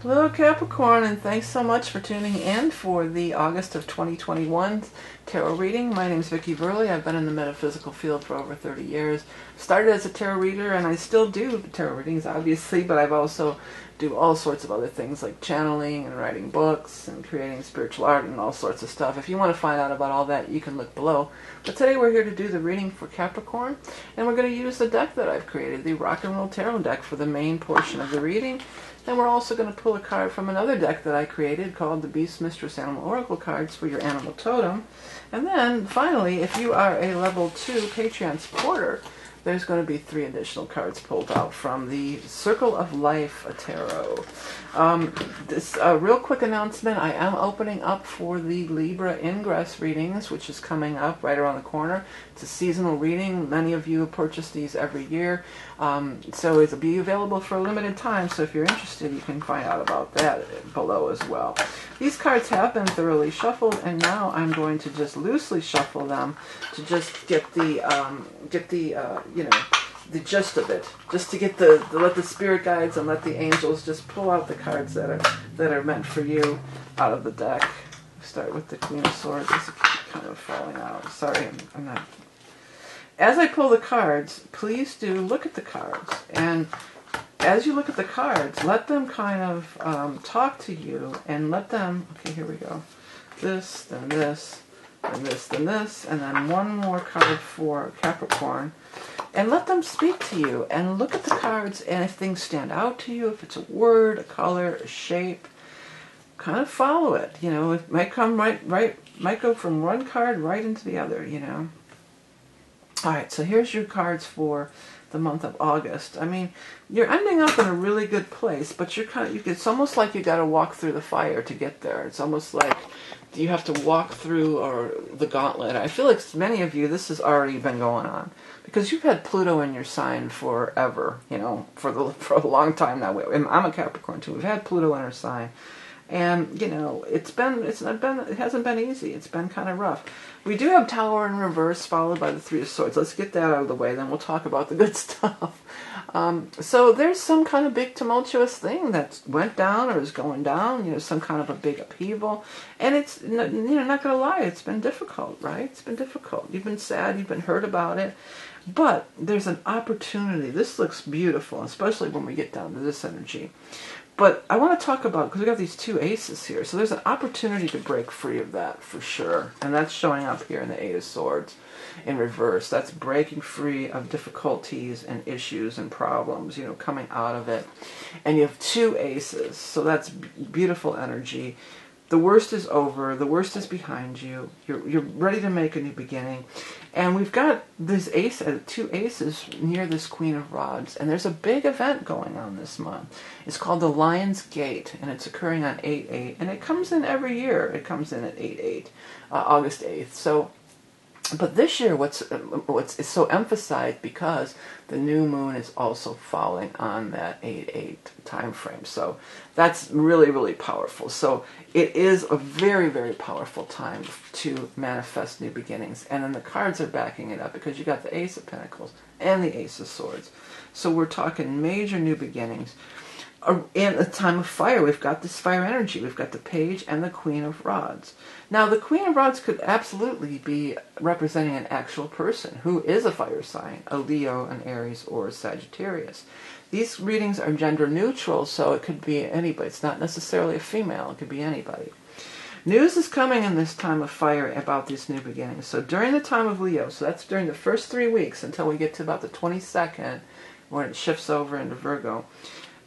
Hello Capricorn, and thanks so much for tuning in for the August of 2021 tarot reading. My name is Vickieverlie. I've been in the metaphysical field for over 30 years. Started as a tarot reader, and I still do tarot readings, obviously, but I've also do all sorts of other things like channeling and writing books and creating spiritual art and all sorts of stuff. If you want to find out about all that, you can look below. But today we're here to do the reading for Capricorn, and we're going to use the deck that I've created, the Rock and Roll Tarot deck, for the main portion of the reading. Then we're also going to pull a card from another deck that I created called the Beast Mistress Animal Oracle cards for your animal totem. And then, finally, if you are a level 2 Patreon supporter, there's going to be 3 additional cards pulled out from the Circle of Life Tarot. This real quick announcement, I am opening up for the Libra Ingress readings, which is coming up right around the corner. It's a seasonal reading. Many of you purchase these every year. So it'll be available for a limited time, so if you're interested, you can find out about that below as well. These cards have been thoroughly shuffled, and now I'm going to just loosely shuffle them to just get the the gist of it, just to get let the spirit guides and let the angels just pull out the cards that are meant for you out of the deck. Start with the Queen of Swords. This is kind of falling out. Sorry, I'm not. As I pull the cards, please do look at the cards, and as you look at the cards, let them kind of talk to you, and let them. Okay, here we go. This, then this, then this, then this, and then one more card for Capricorn. And let them speak to you, and look at the cards, and if things stand out to you, if it's a word, a color, a shape, kind of follow it. You know, it might come might go from one card right into the other, you know. Alright, so here's your cards for the month of August. I mean, you're ending up in a really good place, but you're it's almost like you got to walk through the fire to get there. It's almost like you have to walk through the gauntlet. I feel like many of you, this has already been going on, because you've had Pluto in your sign forever, you know, for a long time now. I'm a Capricorn too. We've had Pluto in our sign. And, you know, it hasn't been easy. It's been kind of rough. We do have Tower in reverse, followed by the Three of Swords. Let's get that out of the way, then we'll talk about the good stuff. So there's some kind of big tumultuous thing that went down or is going down, you know, some kind of a big upheaval. And it's, you know, not going to lie, it's been difficult, right? It's been difficult. You've been sad, you've been hurt about it. But there's an opportunity. This looks beautiful, especially when we get down to this energy. But I want to talk about, because we got these 2 aces here, so there's an opportunity to break free of that for sure. And that's showing up here in the 8 of Swords in reverse. That's breaking free of difficulties and issues and problems, you know, coming out of it. And you have 2 aces, so that's beautiful energy. The worst is over. The worst is behind you. You're ready to make a new beginning. And we've got this 2 aces near this Queen of Rods. And there's a big event going on this month. It's called the Lion's Gate. And it's occurring on 8/8. And it comes in every year. It comes in at 8/8, August 8th. So, but this year, what's so emphasized because the new moon is also falling on that 8/8 time frame. So that's really, really powerful. So it is a very, very powerful time to manifest new beginnings. And then the cards are backing it up, because you got the Ace of Pentacles and the Ace of Swords. So we're talking major new beginnings. In a time of fire, we've got this fire energy. We've got the Page and the Queen of Rods. Now, the Queen of Rods could absolutely be representing an actual person who is a fire sign, a Leo, an Aries, or a Sagittarius. These readings are gender neutral, so it could be anybody. It's not necessarily a female. It could be anybody. News is coming in this time of fire about these new beginnings. So during the time of Leo, so that's during the first 3 weeks until we get to about the 22nd, when it shifts over into Virgo,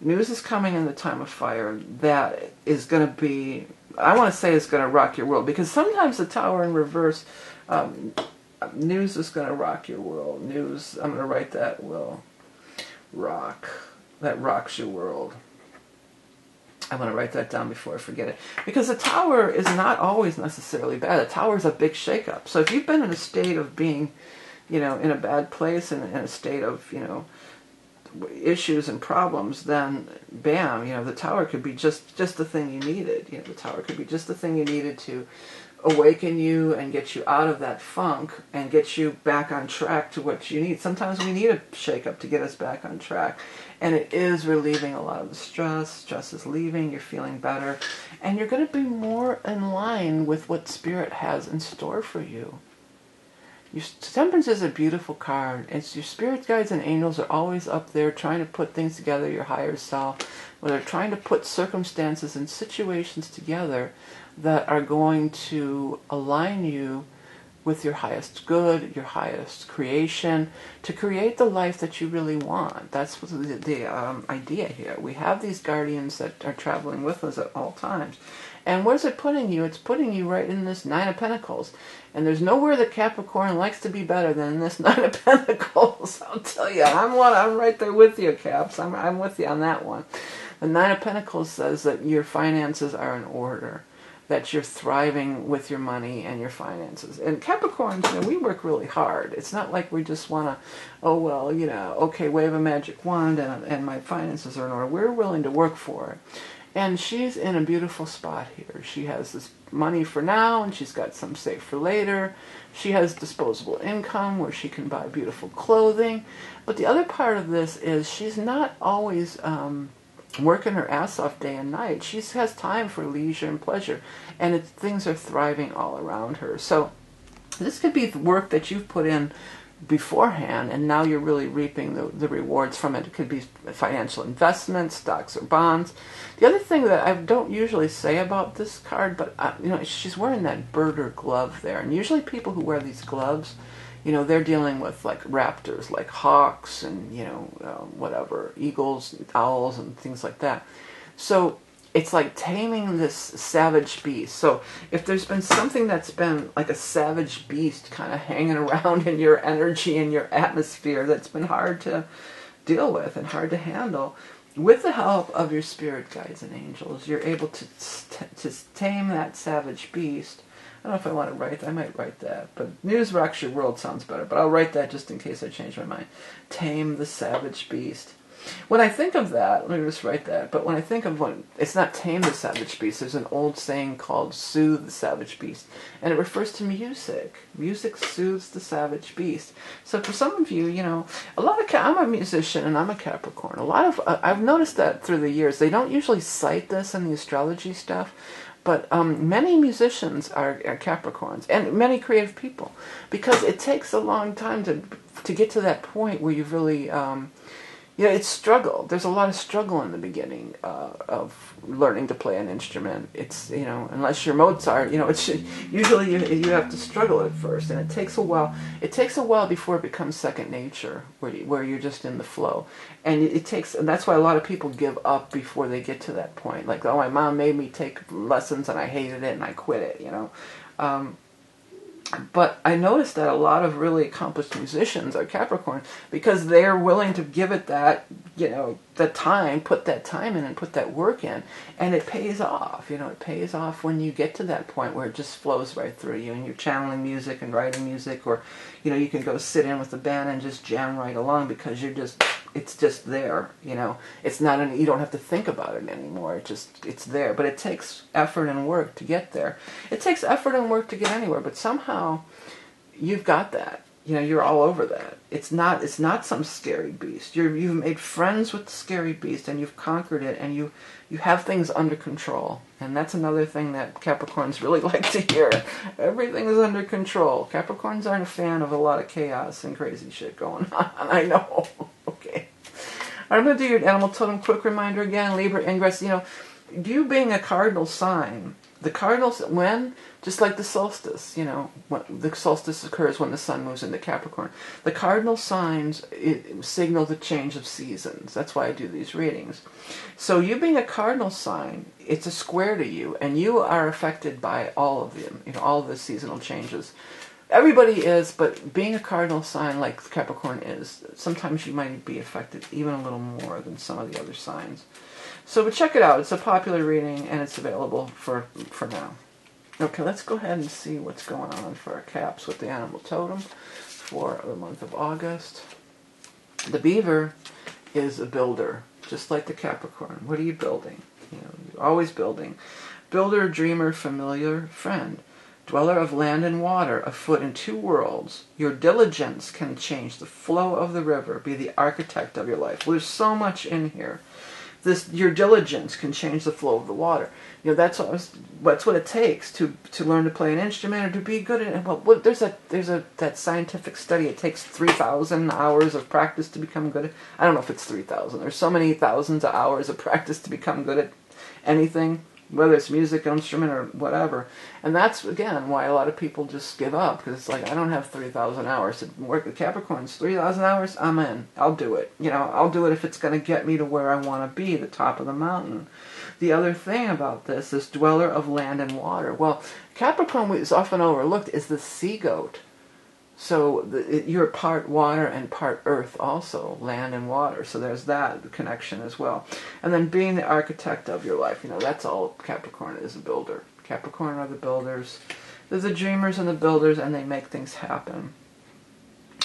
news is coming in the time of fire that is going to be, I want to say it's going to rock your world. Because sometimes the Tower in reverse, news is going to rock your world. News, I'm going to write that, will rock. That rocks your world. I'm going to write that down before I forget it. Because the Tower is not always necessarily bad. The Tower is a big shakeup. So if you've been in a state of being, you know, in a bad place and in a state of, you know, issues and problems, then bam, you know, the Tower could be just the thing you needed. You know, the Tower could be just the thing you needed to awaken you and get you out of that funk and get you back on track to what you need. Sometimes we need a shake-up to get us back on track. And it is relieving a lot of the stress. Stress is leaving. You're feeling better. And you're going to be more in line with what Spirit has in store for you. Temperance is a beautiful card. It's your spirit guides and angels are always up there trying to put things together, your higher self. Where they're trying to put circumstances and situations together that are going to align you with your highest good, your highest creation, to create the life that you really want. That's what the idea here. We have these guardians that are traveling with us at all times. And where's it putting you? It's putting you right in this Nine of Pentacles. And there's nowhere that Capricorn likes to be better than this Nine of Pentacles. I'll tell you, I'm right there with you, Caps. I'm with you on that one. The Nine of Pentacles says that your finances are in order, that you're thriving with your money and your finances. And Capricorns, you know, we work really hard. It's not like we just want to, oh, well, you know, okay, wave a magic wand and my finances are in order. We're willing to work for it. And she's in a beautiful spot here. She has this money for now, and she's got some saved for later. She has disposable income where she can buy beautiful clothing. But the other part of this is she's not always working her ass off day and night. She has time for leisure and pleasure, and things are thriving all around her. So this could be the work that you've put in beforehand, and now you're really reaping the rewards from it. It could be financial investments, stocks or bonds. The other thing that I don't usually say about this card, but you know, she's wearing that birder glove there, and usually people who wear these gloves, you know, they're dealing with like raptors, like hawks and, you know, whatever, eagles, owls and things like that. So it's like taming this savage beast. So if there's been something that's been like a savage beast kind of hanging around in your energy and your atmosphere that's been hard to deal with and hard to handle, with the help of your spirit guides and angels, you're able to tame that savage beast. I don't know if I want to write that. I might write that. But News Rocks Your World sounds better. But I'll write that just in case I change my mind. Tame the savage beast. When I think of that, let me just write that. But when I think of when, it's not tame the savage beast. There's an old saying called soothe the savage beast. And it refers to music. Music soothes the savage beast. So for some of you, you know, I'm a musician and I'm a Capricorn. I've noticed that through the years. They don't usually cite this in the astrology stuff. But many musicians are Capricorns, and many creative people, because it takes a long time to get to that point where you've really, you know, it's struggle. There's a lot of struggle in the beginning of learning to play an instrument. It's, you know, unless you're Mozart, you know, it's usually you have to struggle at first, and it takes a while. It takes a while before it becomes second nature, where you're just in the flow. And and that's why a lot of people give up before they get to that point. Like, oh, my mom made me take lessons and I hated it and I quit it, you know. But I noticed that a lot of really accomplished musicians are Capricorn because they're willing to give it that, you know, the time, put that time in and put that work in, and it pays off. You know, it pays off when you get to that point where it just flows right through you and you're channeling music and writing music, or, you know, you can go sit in with the band and just jam right along because it's just there, you know. It's not you don't have to think about it anymore. It's there. But it takes effort and work to get there. It takes effort and work to get anywhere, but somehow you've got that. You know, you're all over that. It's not some scary beast. You've made friends with the scary beast and you've conquered it, and you have things under control. And that's another thing that Capricorns really like to hear. Everything is under control. Capricorns aren't a fan of a lot of chaos and crazy shit going on. I know. Okay. I'm going to do your animal totem quick reminder again. Libra ingress, you know, you being a cardinal sign, the cardinals, just like the solstice, you know, the solstice occurs when the sun moves into Capricorn. The cardinal signs signal the change of seasons. That's why I do these readings. So you being a cardinal sign, it's a square to you, and you are affected by all of them, you know, all of the seasonal changes. Everybody is, but being a cardinal sign like Capricorn is, sometimes you might be affected even a little more than some of the other signs. So, but check it out. It's a popular reading, and it's available for now. Okay, let's go ahead and see what's going on for our caps with the animal totem for the month of August. The beaver is a builder, just like the Capricorn. What are you building? You know, you're always building. Builder, dreamer, familiar, friend. Dweller of land and water, afoot in two worlds, your diligence can change the flow of the river, be the architect of your life. Well, there's so much in here. Your diligence can change the flow of the water. You know, that's what it takes to learn to play an instrument or to be good at it. Well, there's that scientific study. It takes 3,000 hours of practice to become good at. I don't know if it's 3,000. There's so many thousands of hours of practice to become good at anything, whether it's music, instrument, or whatever. And that's, again, why a lot of people just give up, because it's like, I don't have 3,000 hours to work with Capricorns. 3,000 hours? I'm in. I'll do it. You know, I'll do it if it's going to get me to where I want to be, the top of the mountain. The other thing about this dweller of land and water. Well, Capricorn is often overlooked is the sea goat. So you're part water and part earth also, land and water. So there's that connection as well. And then being the architect of your life, you know, that's all Capricorn is, a builder. Capricorn are the builders. They're the dreamers and the builders, and they make things happen.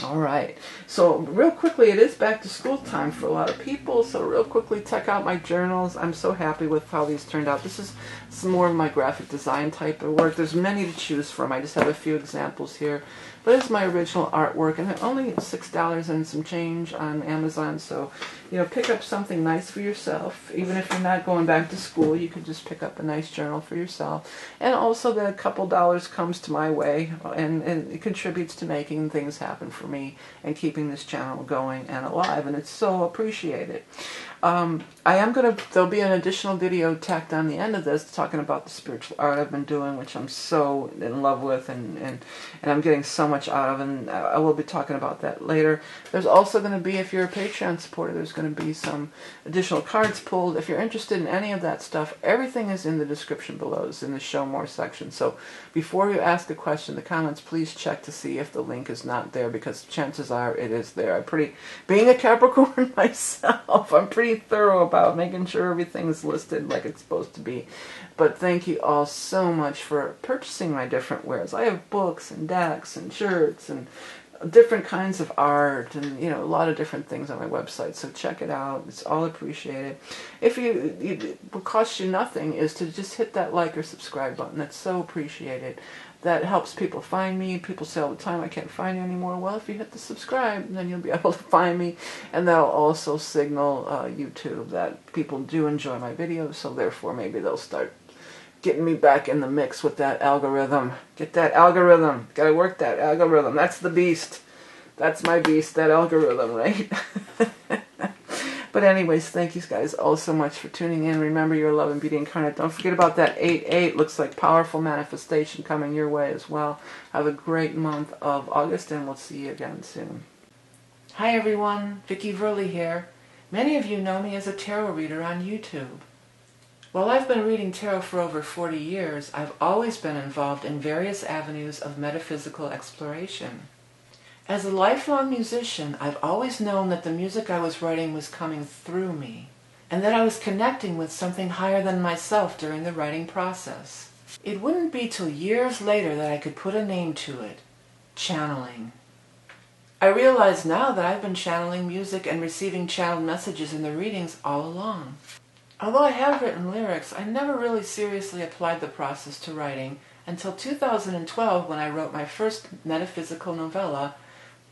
All right. So real quickly, it is back to school time for a lot of people. So real quickly, check out my journals. I'm so happy with how these turned out. This is some more of my graphic design type of work. There's many to choose from. I just have a few examples here. But it's my original artwork, and only $6 and some change on Amazon. So, you know, pick up something nice for yourself. Even if you're not going back to school, you could just pick up a nice journal for yourself. And also that a couple dollars comes to my way, and it contributes to making things happen for me and keeping this channel going and alive, and it's so appreciated. There'll be an additional video tacked on the end of this talking about the spiritual art I've been doing, which I'm so in love with and I'm getting so much out of, and I will be talking about that later. There's also going to be, if you're a Patreon supporter, there's going to be some additional cards pulled. If you're interested in any of that stuff, everything is in the description below. It's in the show more section. So before you ask a question in the comments, please check to see if the link is not there, because chances are it is there. Being a Capricorn myself, I'm pretty thorough about making sure everything's listed like it's supposed to be. But thank you all so much for purchasing my different wares. I have books and decks and shirts and different kinds of art and, you know, a lot of different things on my website. So check it out. It's all appreciated. It will cost you nothing is to just hit that like or subscribe button. That's so appreciated. That helps people find me. People say all the time, I can't find you anymore. Well, if you hit the subscribe, then you'll be able to find me. And that'll also signal YouTube that people do enjoy my videos. So therefore, maybe they'll start getting me back in the mix with that algorithm. Get that algorithm. Gotta work that algorithm. That's the beast. That's my beast, that algorithm, right? But anyways, thank you guys all so much for tuning in. Remember, you're love and beauty incarnate. Don't forget about that 8/8. Looks like powerful manifestation coming your way as well. Have a great month of August, and we'll see you again soon. Hi everyone, Vickieverlie here. Many of you know me as a tarot reader on YouTube. While I've been reading tarot for over 40 years, I've always been involved in various avenues of metaphysical exploration. As a lifelong musician, I've always known that the music I was writing was coming through me, and that I was connecting with something higher than myself during the writing process. It wouldn't be till years later that I could put a name to it: channeling. I realize now that I've been channeling music and receiving channeled messages in the readings all along. Although I have written lyrics, I never really seriously applied the process to writing until 2012, when I wrote my first metaphysical novella,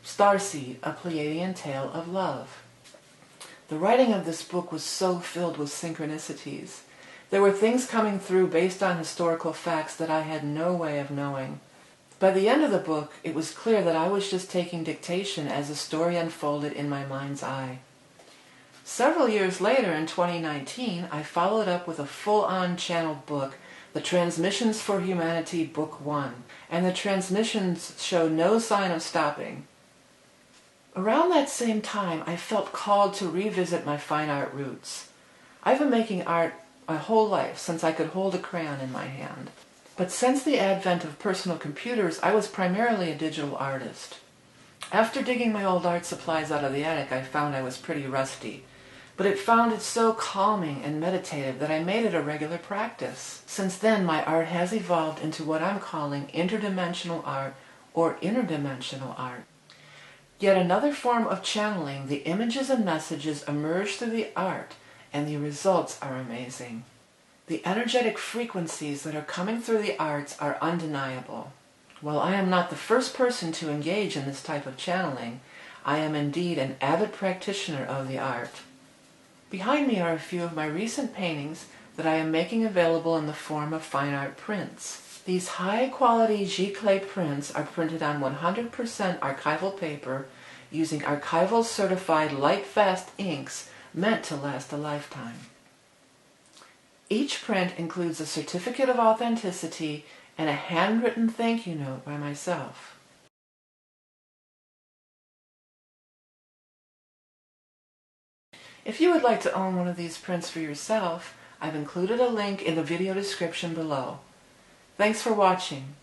Starseed, A Pleiadian Tale of Love. The writing of this book was so filled with synchronicities. There were things coming through based on historical facts that I had no way of knowing. By the end of the book, it was clear that I was just taking dictation as the story unfolded in my mind's eye. Several years later, in 2019, I followed up with a full-on channeled book, The Transmissions for Humanity, Book 1, and the transmissions show no sign of stopping. Around that same time, I felt called to revisit my fine art roots. I've been making art my whole life, since I could hold a crayon in my hand. But since the advent of personal computers, I was primarily a digital artist. After digging my old art supplies out of the attic, I found I was pretty rusty. But it found it so calming and meditative that I made it a regular practice. Since then, my art has evolved into what I'm calling interdimensional art or interdimensional art. Yet another form of channeling, the images and messages emerge through the art, and the results are amazing. The energetic frequencies that are coming through the arts are undeniable. While I am not the first person to engage in this type of channeling, I am indeed an avid practitioner of the art. Behind me are a few of my recent paintings that I am making available in the form of fine art prints. These high-quality giclée prints are printed on 100% archival paper using archival certified light-fast inks meant to last a lifetime. Each print includes a certificate of authenticity and a handwritten thank you note by myself. If you would like to own one of these prints for yourself, I've included a link in the video description below. Thanks for watching.